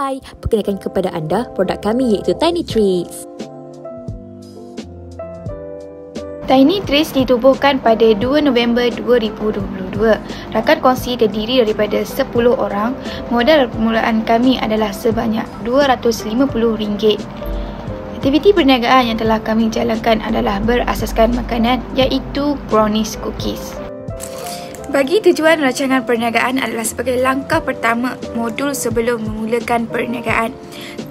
Hai, perkenalkan kepada anda produk kami iaitu Tiny Treats. Tiny Treats ditubuhkan pada 2 November 2022. Rakan kongsi terdiri daripada 10 orang. Modal permulaan kami adalah sebanyak RM250. Aktiviti perniagaan yang telah kami jalankan adalah berasaskan makanan iaitu brownies cookies. Bagi tujuan rancangan perniagaan adalah sebagai langkah pertama modul sebelum memulakan perniagaan.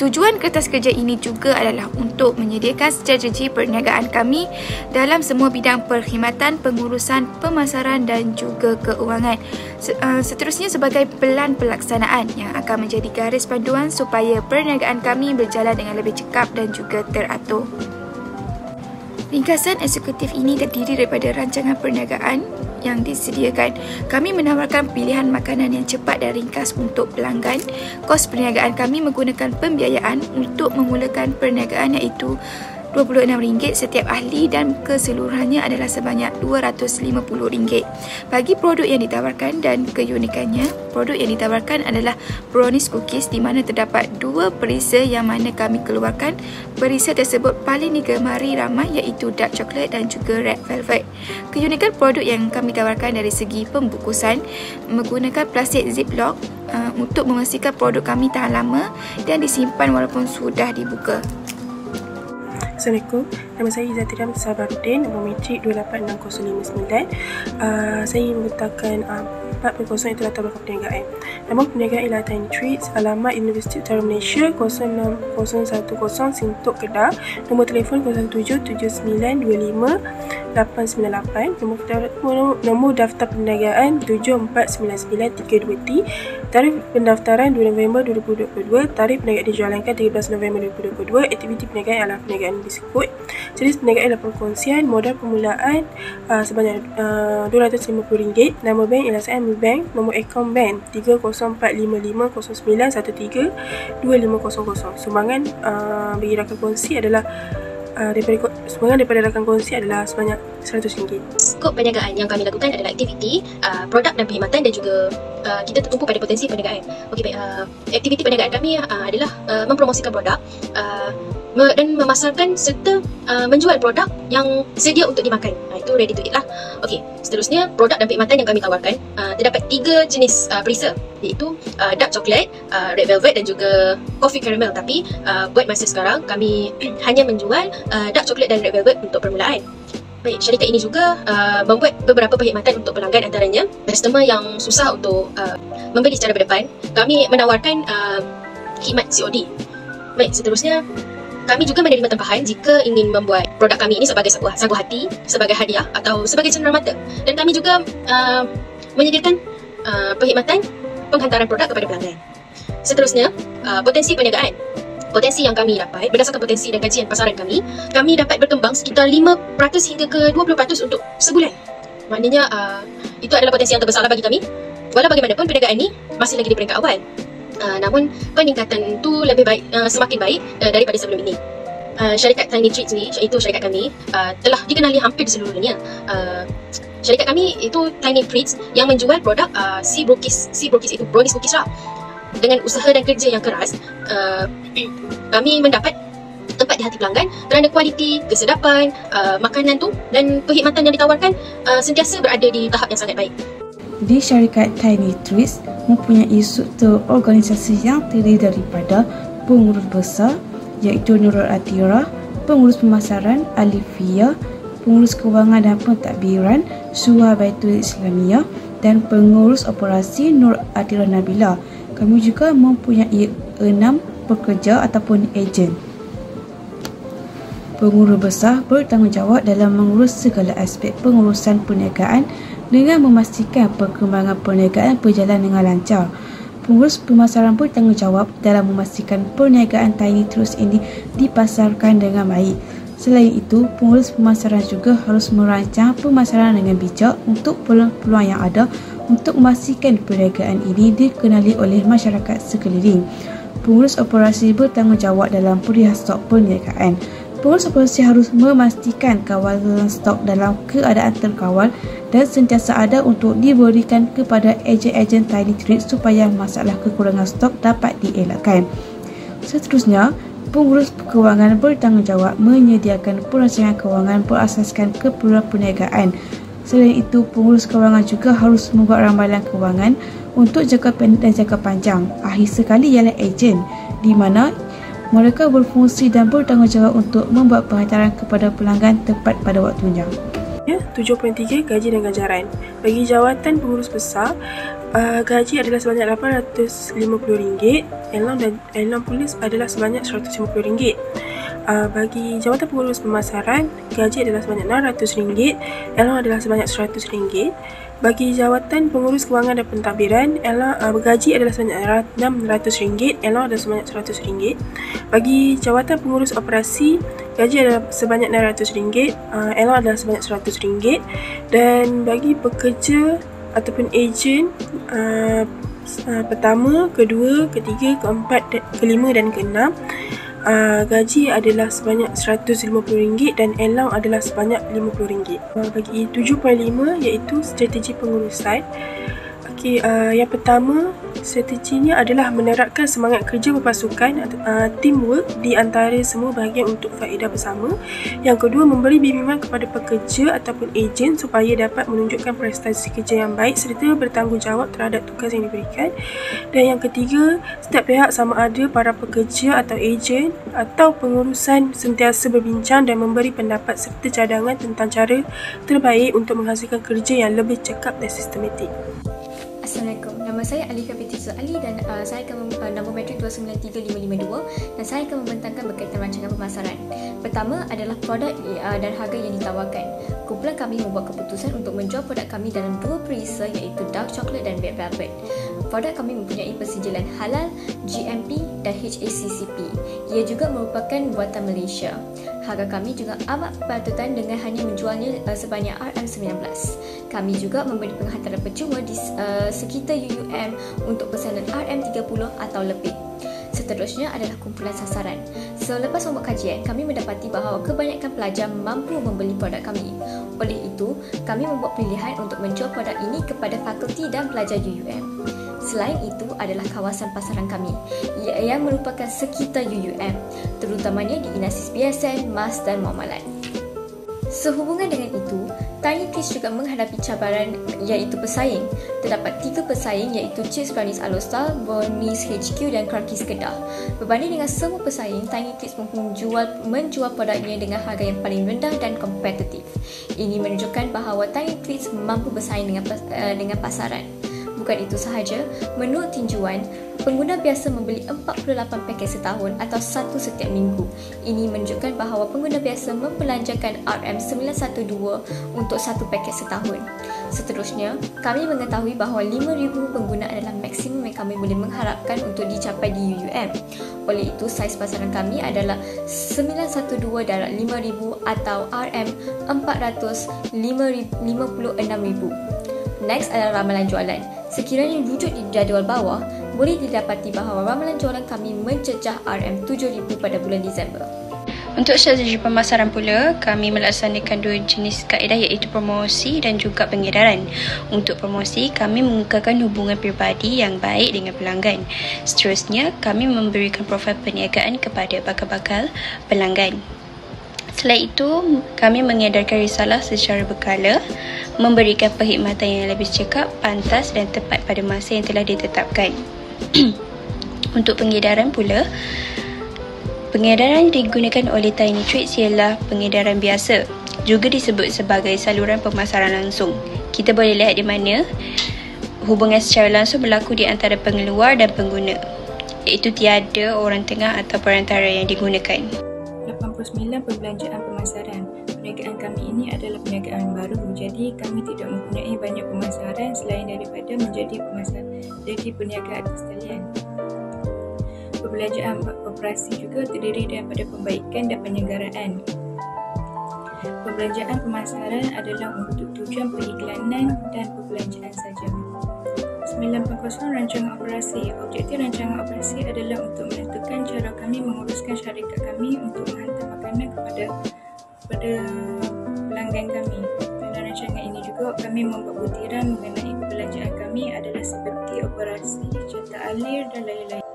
Tujuan kertas kerja ini juga adalah untuk menyediakan strategi perniagaan kami dalam semua bidang perkhidmatan, pengurusan, pemasaran dan juga keuangan. Seterusnya sebagai pelan pelaksanaan yang akan menjadi garis panduan supaya perniagaan kami berjalan dengan lebih cekap dan juga teratur. Ringkasan eksekutif ini terdiri daripada rancangan perniagaan yang disediakan. Kami menawarkan pilihan makanan yang cepat dan ringkas untuk pelanggan. Kos perniagaan kami menggunakan pembiayaan untuk memulakan perniagaan iaitu RM26 setiap ahli dan keseluruhannya adalah sebanyak RM250. Bagi produk yang ditawarkan dan keunikannya, produk yang ditawarkan adalah brownies cookies di mana terdapat 2 perisa yang mana kami keluarkan. Perisa tersebut paling digemari ramai iaitu dark chocolate dan juga red velvet. Keunikan produk yang kami tawarkan dari segi pembungkusan menggunakan plastik ziplock untuk memastikan produk kami tahan lama dan disimpan walaupun sudah dibuka. Assalamualaikum, nama saya Izzatiram Sabaruddin, nombor metrik 286059. Saya mengutakan 4.0 itu latar belakang perniagaan. Nama perniagaan ialah Tiny Treats, alamat Universiti Utara Malaysia 06010 Sintok Kedah, nombor telefon 0779258898, nombor daftar perniagaan 7499323, tarikh pendaftaran 2 November 2022, tarikh perniagaan dijalankan 13 November 2022, aktiviti perniagaan adalah perniagaan biskut. Jenis perniagaan adalah perkongsian, modal permulaan sebanyak RM250, nama bank ialah SMB Bank, nombor akaun bank 304559132500. Sumbangan bagi rakan kongsi adalah daripada rakan kongsi adalah sebanyak RM100. Skop perniagaan yang kami lakukan adalah aktiviti, produk dan perkhidmatan dan juga kita tertumpu pada potensi perniagaan. Okey, baik. Aktiviti perniagaan kami adalah mempromosikan produk dan memasarkan serta menjual produk yang sedia untuk dimakan. Itu ready to eat lah. Okey, seterusnya produk dan perkhidmatan yang kami tawarkan terdapat 3 jenis perisa iaitu dark chocolate, red velvet dan juga coffee caramel. Tapi buat masa sekarang kami hanya menjual dark chocolate dan red velvet untuk permulaan. Baik, syarikat ini juga membuat beberapa perkhidmatan untuk pelanggan, antaranya customer yang susah untuk membeli secara berdepan. Kami menawarkan khidmat COD. Baik, seterusnya kami juga menerima tempahan jika ingin membuat produk kami ini sebagai sebuah sagu hati, sebagai hadiah atau sebagai cenderamata. Dan kami juga menyediakan perkhidmatan penghantaran produk kepada pelanggan. Seterusnya, potensi perniagaan. Potensi yang kami dapat berdasarkan potensi dan kajian pasaran kami dapat berkembang sekitar 5% hingga ke 20% untuk sebulan. Maknanya itu adalah potensi yang terbesarlah bagi kami. Walau bagaimanapun perniagaan ini masih lagi di peringkat awal. Namun peningkatan itu lebih baik, semakin baik daripada sebelum ini. Syarikat Tiny Treats ni, iaitu syarikat kami, telah dikenali hampir di seluruh dunia. Syarikat kami itu Tiny Treats yang menjual produk sea brownies itu brownies cookies lah. Dengan usaha dan kerja yang keras, kami mendapat tempat di hati pelanggan kerana kualiti, kesedapan makanan tu dan perkhidmatan yang ditawarkan sentiasa berada di tahap yang sangat baik. Di syarikat Tiny Treats mempunyai struktur organisasi yang terdiri daripada pengurus besar iaitu Nurul Atira, pengurus pemasaran Alifia, pengurus kewangan dan pentadbiran Surah Baitul Islamiyah dan pengurus operasi Nur Atira Nabila. Kami juga mempunyai 6 pekerja ataupun ejen. Pengurus besar bertanggungjawab dalam mengurus segala aspek pengurusan perniagaan dengan memastikan perkembangan perniagaan berjalan dengan lancar. Pengurus pemasaran bertanggungjawab dalam memastikan perniagaan Tiny Treats ini dipasarkan dengan baik. Selain itu, pengurus pemasaran juga harus merancang pemasaran dengan bijak untuk peluang-peluang yang ada untuk memastikan perniagaan ini dikenali oleh masyarakat sekeliling. Pengurus operasi bertanggungjawab dalam perihal stok perniagaan. Pengurus operasi harus memastikan kawalan stok dalam keadaan terkawal dan sentiasa ada untuk diberikan kepada ejen-ejen Tiny Treat supaya masalah kekurangan stok dapat dielakkan. Seterusnya, pengurus kewangan bertanggungjawab menyediakan perancangan kewangan berasaskan keperluan perniagaan. Selain itu, pengurus kewangan juga harus membuat ramalan kewangan untuk jangka pendek dan jangka panjang. Akhir sekali ialah ejen, di mana mereka berfungsi dan bertanggungjawab untuk membuat penghantaran kepada pelanggan tepat pada waktunya. 7.3 Gaji dan ganjaran. Bagi jawatan pengurus besar, gaji adalah sebanyak RM850, elang polis adalah sebanyak RM150. Bagi jawatan pengurus pemasaran, gaji adalah sebanyak RM600, elang adalah sebanyak RM100. Bagi jawatan pengurus kewangan dan pentadbiran, gaji adalah sebanyak RM600, elang adalah sebanyak RM100. Bagi jawatan pengurus operasi, gaji adalah sebanyak RM600, elang adalah sebanyak RM100. Dan bagi pekerja ataupun ejen pertama, kedua, ketiga, keempat, kelima dan keenam, gaji adalah sebanyak RM150 dan elang adalah sebanyak RM50. Bagi 7.5 iaitu strategi pengurusan. Yang pertama, strateginya adalah menerapkan semangat kerja berpasukan, teamwork di antara semua bahagian untuk faedah bersama. Yang kedua, memberi bimbingan kepada pekerja ataupun ejen supaya dapat menunjukkan prestasi kerja yang baik serta bertanggungjawab terhadap tugas yang diberikan. Dan yang ketiga, setiap pihak sama ada para pekerja atau ejen atau pengurusan sentiasa berbincang dan memberi pendapat serta cadangan tentang cara terbaik untuk menghasilkan kerja yang lebih cekap dan sistematik. Assalamualaikum, nama saya Alika Binti Ali dan saya akan nombor metrik 293552 dan saya akan membentangkan berkaitan rancangan pemasaran. Pertama adalah produk dan harga yang ditawarkan. Kumpulan kami membuat keputusan untuk menjual produk kami dalam dua perisa iaitu Dark Chocolate dan Red Velvet. Produk kami mempunyai persijilan halal, GMP dan HACCP. Ia juga merupakan buatan Malaysia. Harga kami juga amat berpatutan dengan hanya menjualnya sebanyak RM19. Kami juga memberi penghantaran percuma di sekitar UUM untuk pesanan RM30 atau lebih. Seterusnya adalah kumpulan sasaran. Selepas membuat kajian, kami mendapati bahawa kebanyakan pelajar mampu membeli produk kami. Oleh itu, kami membuat pilihan untuk menjual produk ini kepada fakulti dan pelajar UUM. Selain itu adalah kawasan pasaran kami yang merupakan sekitar UUM, terutamanya di Inasis Biasan, MAS dan Muamalat. Sehubungan dengan itu, Tiny Treats juga menghadapi cabaran iaitu pesaing. Terdapat 3 pesaing iaitu Chips Brownies Alostar, Brownies HQ dan Crankies Kedah. Berbanding dengan semua pesaing, Tiny Treats menjual produknya dengan harga yang paling rendah dan kompetitif. Ini menunjukkan bahawa Tiny Treats mampu bersaing dengan pasaran. Bukan itu sahaja, menurut tinjauan, pengguna biasa membeli 48 paket setahun atau 1 setiap minggu. Ini menunjukkan bahawa pengguna biasa membelanjakan RM912 untuk 1 paket setahun. Seterusnya, kami mengetahui bahawa 5,000 pengguna adalah maksimum yang kami boleh mengharapkan untuk dicapai di UUM. Oleh itu, saiz pasaran kami adalah 912 darab 5,000 atau RM456,000. Next adalah ramalan jualan. Sekiranya rujuk di jadual bawah, boleh didapati bahawa ramalan jualan kami mencecah RM7,000 pada bulan Disember. Untuk strategi pemasaran pula, kami melaksanakan 2 jenis kaedah iaitu promosi dan juga pengedaran. Untuk promosi, kami mengekalkan hubungan peribadi yang baik dengan pelanggan. Seterusnya, kami memberikan profil perniagaan kepada bakal-bakal pelanggan. Selain itu, kami mengedarkan risalah secara berkala, memberikan perkhidmatan yang lebih cekap, pantas dan tepat pada masa yang telah ditetapkan. Untuk pengedaran pula, pengedaran digunakan oleh Tiny Treats ialah pengedaran biasa, juga disebut sebagai saluran pemasaran langsung. Kita boleh lihat di mana hubungan secara langsung berlaku di antara pengeluar dan pengguna, iaitu tiada orang tengah atau perantara yang digunakan. 89 perbelanjaan pemasaran. Perniagaan kami ini adalah perniagaan baru, jadi kami tidak mempunyai banyak pemasaran selain daripada menjadi perniagaan atas talian. Perbelanjaan operasi juga terdiri daripada pembaikan dan penyelenggaraan. Perbelanjaan pemasaran adalah untuk tujuan periklanan dan perbelanjaan saja. 9.0 rancangan operasi. Objektif rancangan operasi adalah untuk menentukan merupakan cara kami menguruskan syarikat kami untuk menghantar makanan kepada pelanggan kami. Dalam rancangan ini juga kami membuat butiran mengenai perbelanjaan kami adalah seperti operasi, cetak alir dan lain-lain.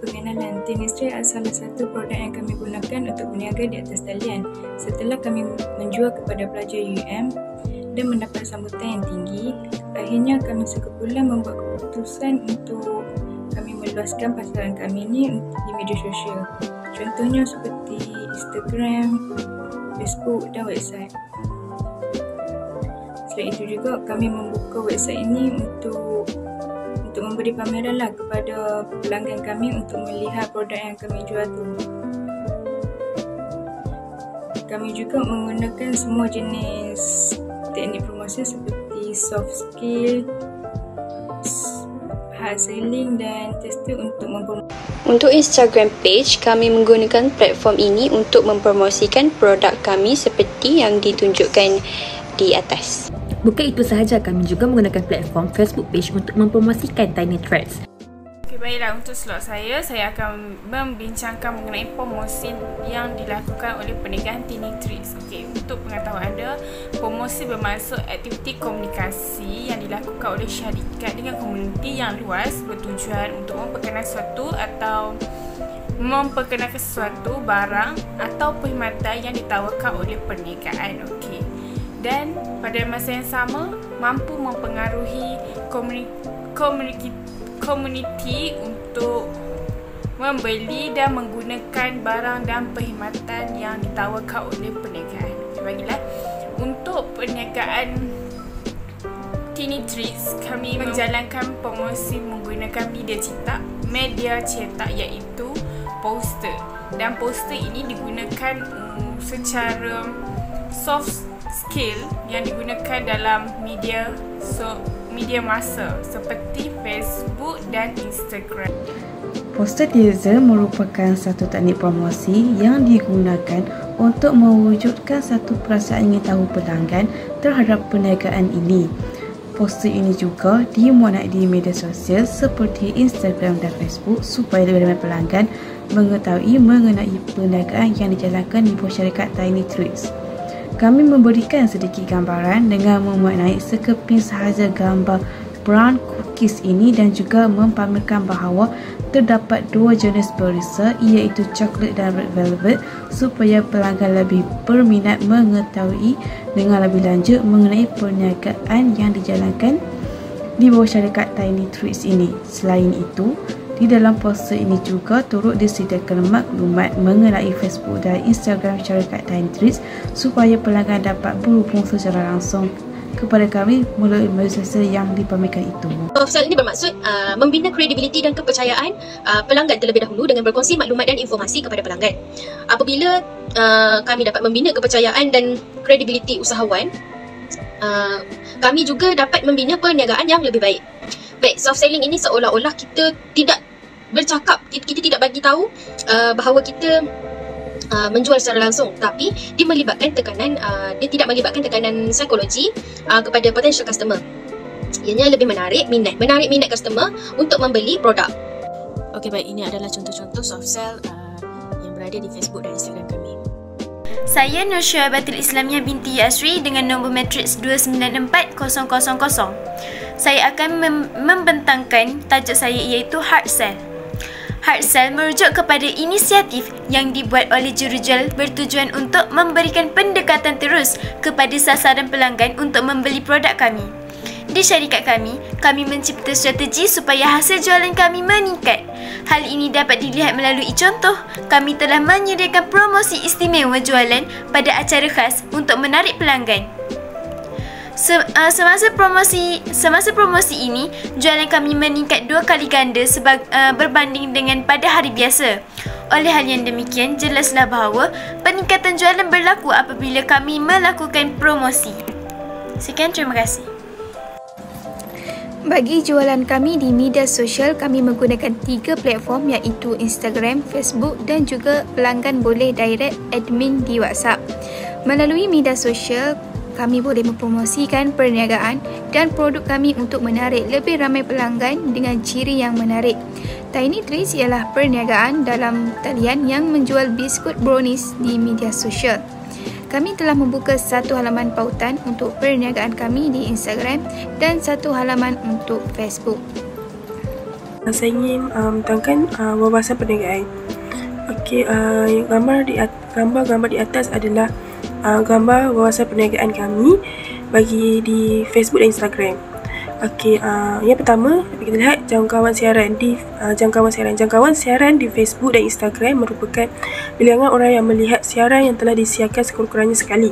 Pengenalan, Tinistri adalah salah satu produk yang kami gunakan untuk berniaga di atas talian. Setelah kami menjual kepada pelajar UM dan mendapat sambutan yang tinggi, akhirnya kami sekumpulan membuat keputusan untuk kami meluaskan pasaran kami ini di media sosial. Contohnya seperti Instagram, Facebook dan website. Selain itu juga kami membuka website ini untuk memberi pameran kepada pelanggan kami untuk melihat produk yang kami jual tu. Kami juga menggunakan semua jenis teknik promosi seperti soft skill, hard selling dan tester untuk mempromosikan. Untuk Instagram page, kami menggunakan platform ini untuk mempromosikan produk kami seperti yang ditunjukkan di atas. Bukan itu sahaja, kami juga menggunakan platform Facebook page untuk mempromosikan Tiny Threads. Okay, baiklah, untuk slot saya akan membincangkan mengenai promosi yang dilakukan oleh perniagaan Tiny Threads. Okay, untuk pengetahuan anda, promosi bermaksud aktiviti komunikasi yang dilakukan oleh syarikat dengan komuniti yang luas bertujuan untuk memperkenalkan sesuatu barang atau perkhidmatan yang ditawarkan oleh perniagaan. Okay. Dan pada masa yang sama mampu mempengaruhi komuniti untuk membeli dan menggunakan barang dan perkhidmatan yang ditawarkan oleh perniagaan. Bagilah, untuk perniagaan Tiny Threads, kami menjalankan promosi menggunakan media cetak iaitu poster. Dan poster ini digunakan secara soft skill yang digunakan dalam media massa seperti Facebook dan Instagram. Poster teaser merupakan satu teknik promosi yang digunakan untuk mewujudkan satu perasaan ingin tahu pelanggan terhadap perniagaan ini. Poster ini juga dimuat di media sosial seperti Instagram dan Facebook supaya lebih ramai pelanggan mengetahui mengenai perniagaan yang dijalankan di bawah syarikat Tiny Threads. Kami memberikan sedikit gambaran dengan memuat naik sekeping sahaja gambar brand cookies ini dan juga mempamerkan bahawa terdapat dua jenis berisa iaitu coklat dan red velvet supaya pelanggan lebih berminat mengetahui dengan lebih lanjut mengenai perniagaan yang dijalankan di bawah syarikat Tiny Threads ini. Selain itu, di dalam poster ini juga turut disediakan maklumat mengenai Facebook dan Instagram syarikat Tiny Threads supaya pelanggan dapat berhubung secara langsung kepada kami melalui media sosial yang dipamerkan itu. Soft sell ini bermaksud membina kredibiliti dan kepercayaan pelanggan terlebih dahulu dengan berkongsi maklumat dan informasi kepada pelanggan. Apabila kami dapat membina kepercayaan dan kredibiliti usahawan, kami juga dapat membina perniagaan yang lebih baik. Baik, soft selling ini seolah-olah kita tidak bercakap, kita tidak bagi tahu bahawa kita menjual secara langsung, tapi dia tidak melibatkan tekanan psikologi kepada potential customer. Ianya lebih menarik minat customer untuk membeli produk. Okey, baik, ini adalah contoh-contoh soft sell yang berada di Facebook dan Instagram kami. Saya Nur Syuaibatul Islamiyah binti Yasri dengan nombor matriks 294000. Saya akan membentangkan tajuk saya iaitu hard sell. Hard sell merujuk kepada inisiatif yang dibuat oleh jurujual bertujuan untuk memberikan pendekatan terus kepada sasaran pelanggan untuk membeli produk kami. Di syarikat kami mencipta strategi supaya hasil jualan kami meningkat. Hal ini dapat dilihat melalui contoh, kami telah menyediakan promosi istimewa jualan pada acara khas untuk menarik pelanggan. Semasa promosi ini, jualan kami meningkat 2 kali ganda berbanding dengan pada hari biasa. Oleh hal yang demikian, jelaslah bahawa peningkatan jualan berlaku apabila kami melakukan promosi. Sekian, terima kasih. Bagi jualan kami di media sosial, kami menggunakan 3 platform iaitu Instagram, Facebook dan juga pelanggan boleh direct admin di WhatsApp. Melalui media sosial, kami boleh mempromosikan perniagaan dan produk kami untuk menarik lebih ramai pelanggan dengan ciri yang menarik. Tiny Treats ialah perniagaan dalam talian yang menjual biskut brownies di media sosial. Kami telah membuka satu halaman pautan untuk perniagaan kami di Instagram dan satu halaman untuk Facebook. Saya ingin menerangkan wawasan perniagaan. Okey, gambar di atas adalah gambar wawasan perniagaan kami bagi di Facebook dan Instagram. Okey, yang pertama kita lihat jangkauan siaran di Facebook dan Instagram merupakan bilangan orang yang melihat siaran yang telah disiarkan sekurang-kurangnya sekali.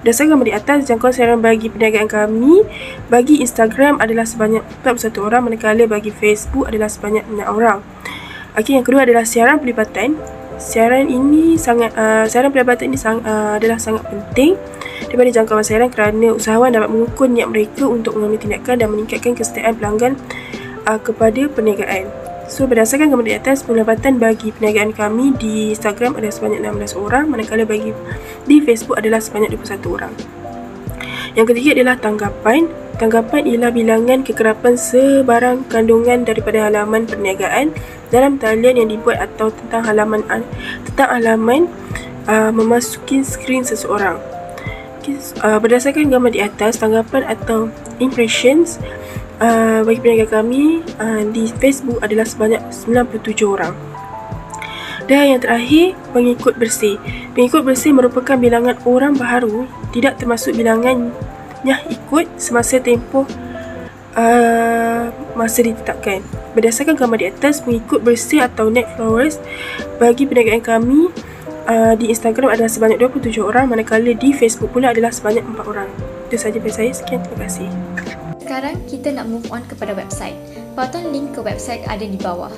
Berdasarkan gambar di atas, jangkauan siaran bagi perniagaan kami bagi Instagram adalah sebanyak 41 orang, manakala bagi Facebook adalah sebanyak 6 orang. Okey, yang kedua adalah siaran pelibatan. Siaran pelibatan ini adalah sangat penting daripada jangkauan siaran kerana usahawan dapat mengukur niat mereka untuk mengambil tindakan dan meningkatkan kesetiaan pelanggan kepada perniagaan. So, berdasarkan gambar di atas, pendapatan bagi perniagaan kami di Instagram adalah sebanyak 16 orang, manakala bagi di Facebook adalah sebanyak 21 orang. Yang ketiga adalah tanggapan. Tanggapan ialah bilangan kekerapan sebarang kandungan daripada halaman perniagaan dalam talian yang dibuat atau tentang halaman memasuki skrin seseorang. Berdasarkan gambar di atas, tanggapan atau impressions bagi perniagaan kami di Facebook adalah sebanyak 97 orang. Dan yang terakhir, pengikut bersih. Pengikut bersih merupakan bilangan orang baharu, tidak termasuk bilangannya ikut semasa tempoh masa ditetapkan. Berdasarkan gambar di atas, pengikut bersih atau net followers bagi perniagaan kami di Instagram adalah sebanyak 27 orang, manakala di Facebook pula adalah sebanyak 4 orang. Itu sahaja dari saya. Sekian, terima kasih. Sekarang kita nak move on kepada website. Pautan link ke website ada di bawah.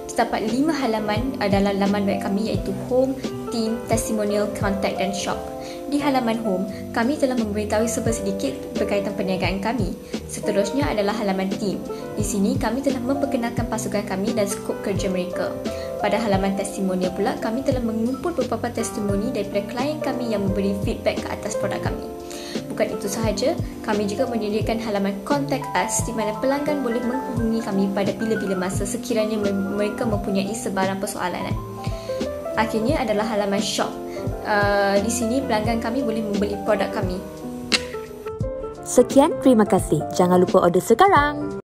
Terdapat 5 halaman dalam laman web kami iaitu Home, Team, Testimonial, Contact dan Shop. Di halaman Home, kami telah memberitahu sedikit berkaitan perniagaan kami. Seterusnya adalah halaman Team. Di sini kami telah memperkenalkan pasukan kami dan skop kerja mereka. Pada halaman Testimonial pula, kami telah mengumpul beberapa testimoni daripada klien kami yang memberi feedback ke atas produk kami. Bukan itu sahaja, kami juga menyediakan halaman Contact Us di mana pelanggan boleh menghubungi kami pada bila-bila masa sekiranya mereka mempunyai sebarang persoalan. Akhirnya adalah halaman Shop. Di sini pelanggan kami boleh membeli produk kami. Sekian, terima kasih. Jangan lupa order sekarang.